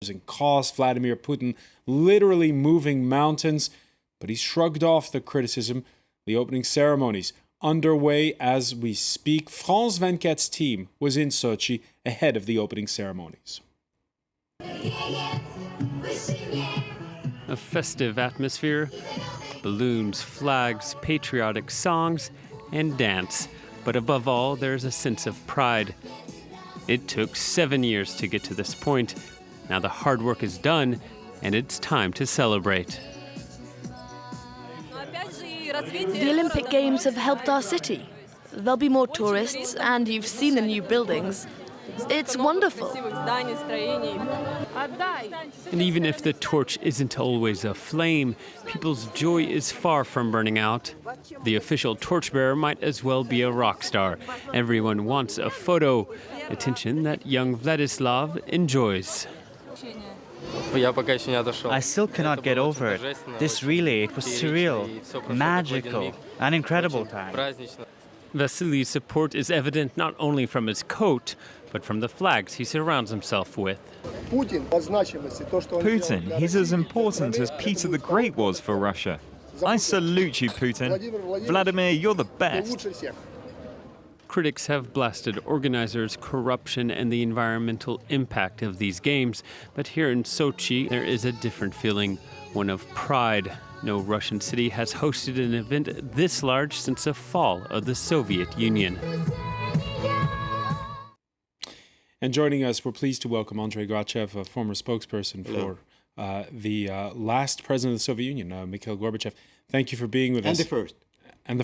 jobs and costs. Vladimir Putin literally moving mountains, but he shrugged off the criticism. The opening ceremonies underway as we speak. France 24's team was in Sochi ahead of the opening ceremonies. A festive atmosphere, balloons, flags, patriotic songs, and dance. But above all, there's a sense of pride. It took 7 years to get to this point. Now the hard work is done, and it's time to celebrate. The Olympic Games have helped our city. There'll be more tourists, and you've seen the new buildings. It's wonderful. And even if the torch isn't always a flame, people's joy is far from burning out. The official torchbearer might as well be a rock star. Everyone wants a photo, attention that young Vladislav enjoys. I still cannot get over it. This relay, it was surreal, magical, an incredible time. Vasily's support is evident not only from his coat, but from the flags he surrounds himself with. Putin, he's as important as Peter the Great was for Russia. I salute you, Putin. Vladimir, you're the best. Critics have blasted organizers, corruption, and the environmental impact of these games. But here in Sochi, there is a different feeling, one of pride. No Russian city has hosted an event this large since the fall of the Soviet Union. And joining us, we're pleased to welcome Andrei Grachev, a former spokesperson for the last president of the Soviet Union, Mikhail Gorbachev. Thank you for being with us. And the first. And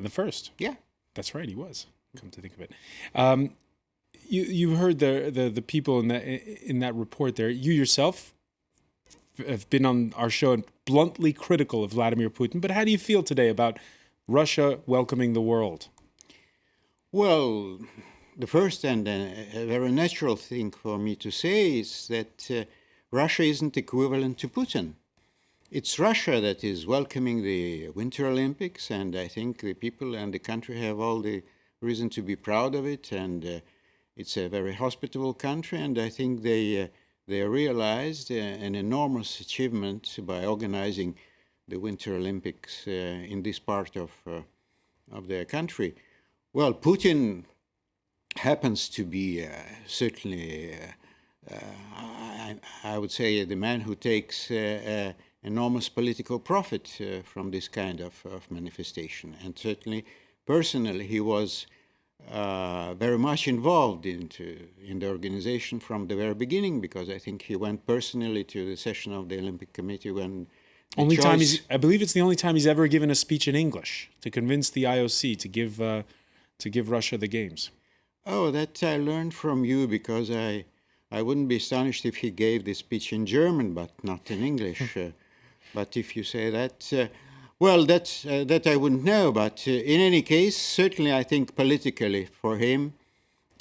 the first. Yeah. That's right, he was, come to think of it. You heard the people in that report there. You yourself have been on our show and bluntly critical of Vladimir Putin, but how do you feel today about Russia welcoming the world? Well, the first and a very natural thing for me to say is that Russia isn't equivalent to Putin. It's Russia that is welcoming the Winter Olympics, and I think the people and the country have all the reason to be proud of it, and it's a very hospitable country, and I think they realized an enormous achievement by organizing the Winter Olympics in this part of their country. Well, Putin happens to be certainly, I would say, the man who takes enormous political profit from this kind of manifestation. And certainly, personally, he was very much involved in the organization from the very beginning, because I think he went personally to the session of the Olympic Committee when I believe it's the only time he's ever given a speech in English to convince the IOC to give Russia the games. Oh, that I learned from you, because I wouldn't be astonished if he gave the speech in German, but not in English. But if you say that, well, that I wouldn't know. But in any case, certainly I think politically for him,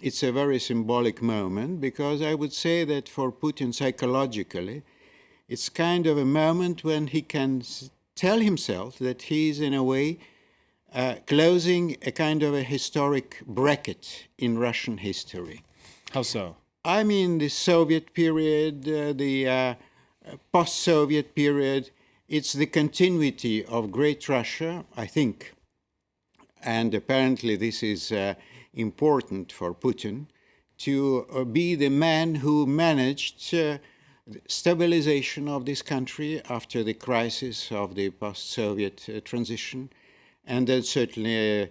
it's a very symbolic moment, because I would say that for Putin psychologically, it's kind of a moment when he can tell himself that he's in a way closing a kind of a historic bracket in Russian history. How so? I mean, the Soviet period, the post-Soviet period, it's the continuity of great Russia, I think. And apparently this is important for Putin, to be the man who managed stabilization of this country after the crisis of the post-Soviet transition, and then certainly a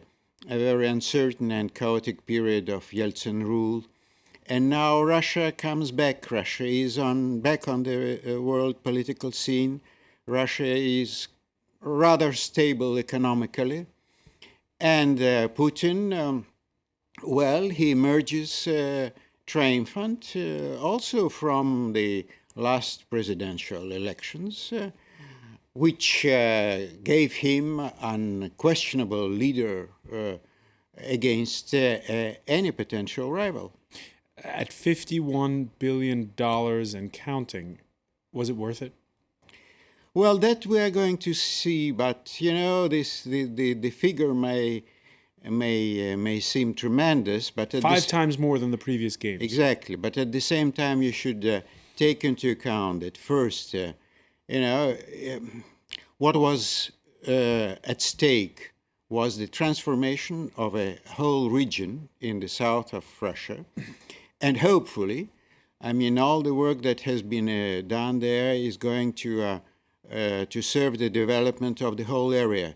very uncertain and chaotic period of Yeltsin rule. And now Russia comes back. Russia is back on the world political scene. Russia is rather stable economically. And Putin, well, he emerges triumphant also from the last presidential elections, which gave him an unquestionable leader against any potential rival. At $51 billion and counting, was it worth it? Well, that we are going to see, but you know, the figure may seem tremendous, but at five times more than the previous games. Exactly, but at the same time, you should take into account that first, what was at stake was the transformation of a whole region in the south of Russia. And hopefully, all the work that has been done there is going to serve the development of the whole area,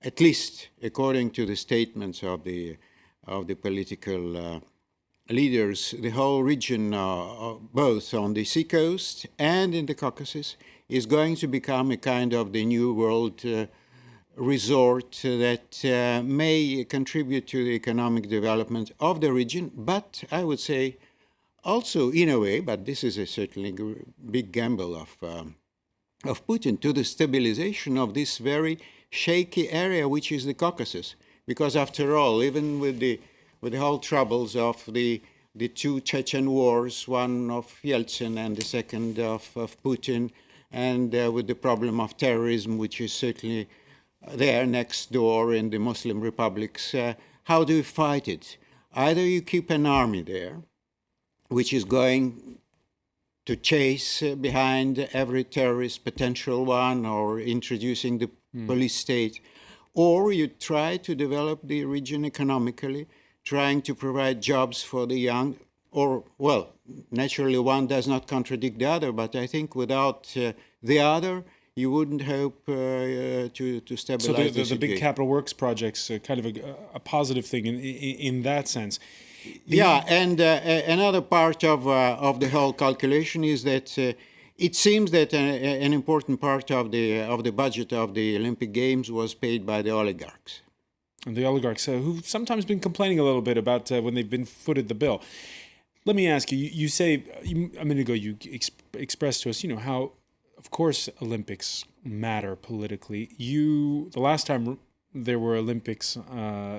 at least according to the statements of the political leaders. The whole region, both on the seacoast and in the Caucasus, is going to become a kind of the new world resort that may contribute to the economic development of the region, but I would say also in a way, but this is a certainly big gamble of Putin, to the stabilization of this very shaky area which is the Caucasus. Because after all, even with the whole troubles of the two Chechen wars, one of Yeltsin and the second of Putin, and with the problem of terrorism, which is certainly there next door in the Muslim republics, how do you fight it? Either you keep an army there, which is going to chase behind every terrorist potential one, or introducing the police state, or you try to develop the region economically, trying to provide jobs for the young, or, well, naturally one does not contradict the other, but I think without the other, you wouldn't hope to stabilize the big capital works projects, kind of a positive thing in that sense. Yeah, and another part of the whole calculation is that it seems that an important part of the budget of the Olympic Games was paid by the oligarchs. And the oligarchs, who've sometimes been complaining a little bit about when they've been footed the bill. Let me ask you, you say, a minute ago, you expressed to us, how, of course, Olympics matter politically. The last time there were Olympics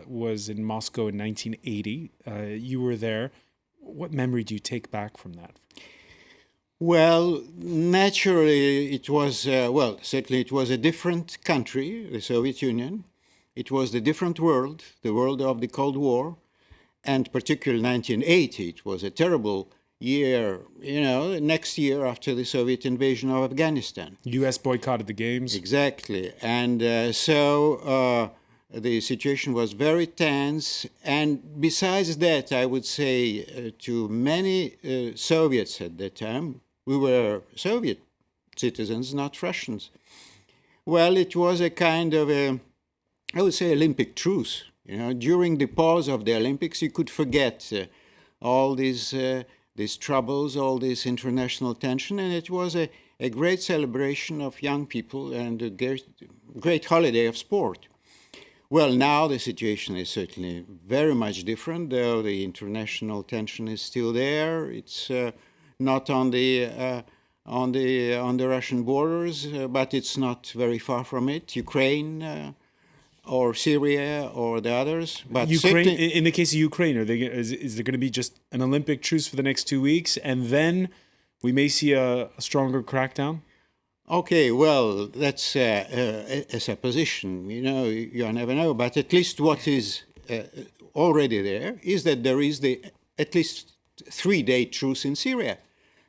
was in Moscow in 1980. You were there. What memory do you take back from that? Well, naturally, it was, certainly it was a different country, the Soviet Union. It was the different world, the world of the Cold War, and particularly 1980. It was a terrible year, next year after the Soviet invasion of Afghanistan. U.S. boycotted the games. Exactly. And so the situation was very tense. And besides that, I would say to many Soviets at that time, we were Soviet citizens, not Russians. Well, it was a kind of I would say, Olympic truce. During the pause of the Olympics, you could forget all these troubles, all this international tension, and it was a great celebration of young people and a great holiday of sport. Well, now the situation is certainly very much different, though the international tension is still there. It's not on the Russian borders, but it's not very far from it. Ukraine. Or Syria or the others. But Ukraine, in the case of Ukraine, is there going to be just an Olympic truce for the next 2 weeks, and then we may see a stronger crackdown? Okay, well, that's a supposition. You never know. But at least what is already there is that there is at least 3-day truce in Syria.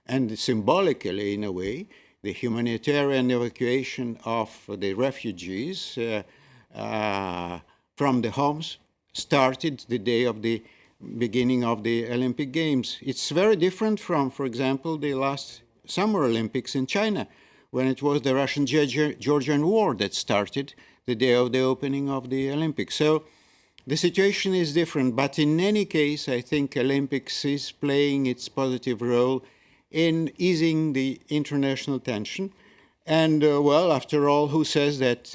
And symbolically, in a way, the humanitarian evacuation of the refugees from the homes started the day of the beginning of the Olympic Games. It's very different from, for example, the last Summer Olympics in China, when it was the Russian-Georgian War that started the day of the opening of the Olympics. So the situation is different, but in any case, I think Olympics is playing its positive role in easing the international tension. And, after all, who says that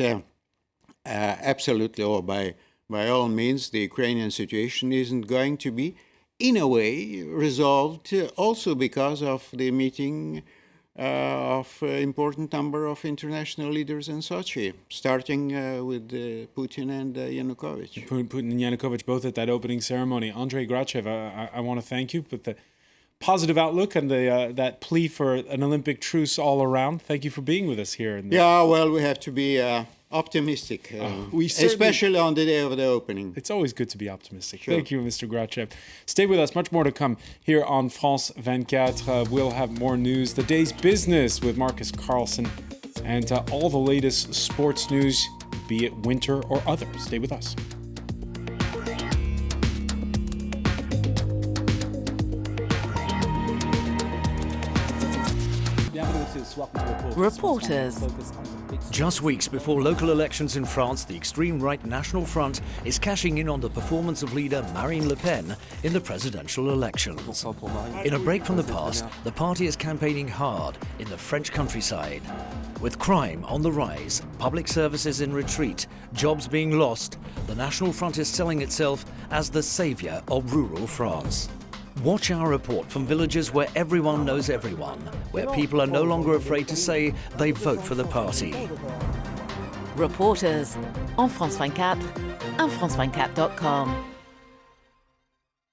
absolutely, or by all means, the Ukrainian situation isn't going to be, in a way, resolved also because of the meeting of an important number of international leaders in Sochi, starting with Putin and Yanukovych. Putin and Yanukovych both at that opening ceremony. Andrei Grachev, I want to thank you with the positive outlook and that plea for an Olympic truce all around. Thank you for being with us here. We have to be optimistic, we certainly- especially on the day of the opening. It's always good to be optimistic. Sure. Thank you, Mr. Grachev. Stay with us. Much more to come here on France 24. We'll have more news, the day's business with Marcus Carlson, and all the latest sports news, be it winter or other. Stay with us. Reporters. Just weeks before local elections in France, the extreme right National Front is cashing in on the performance of leader Marine Le Pen in the presidential elections. In a break from the past, the party is campaigning hard in the French countryside. With crime on the rise, public services in retreat, jobs being lost, the National Front is selling itself as the savior of rural France. Watch our report from villages where everyone knows everyone, where people are no longer afraid to say they vote for the party. Reporters on France 24 and France24.com.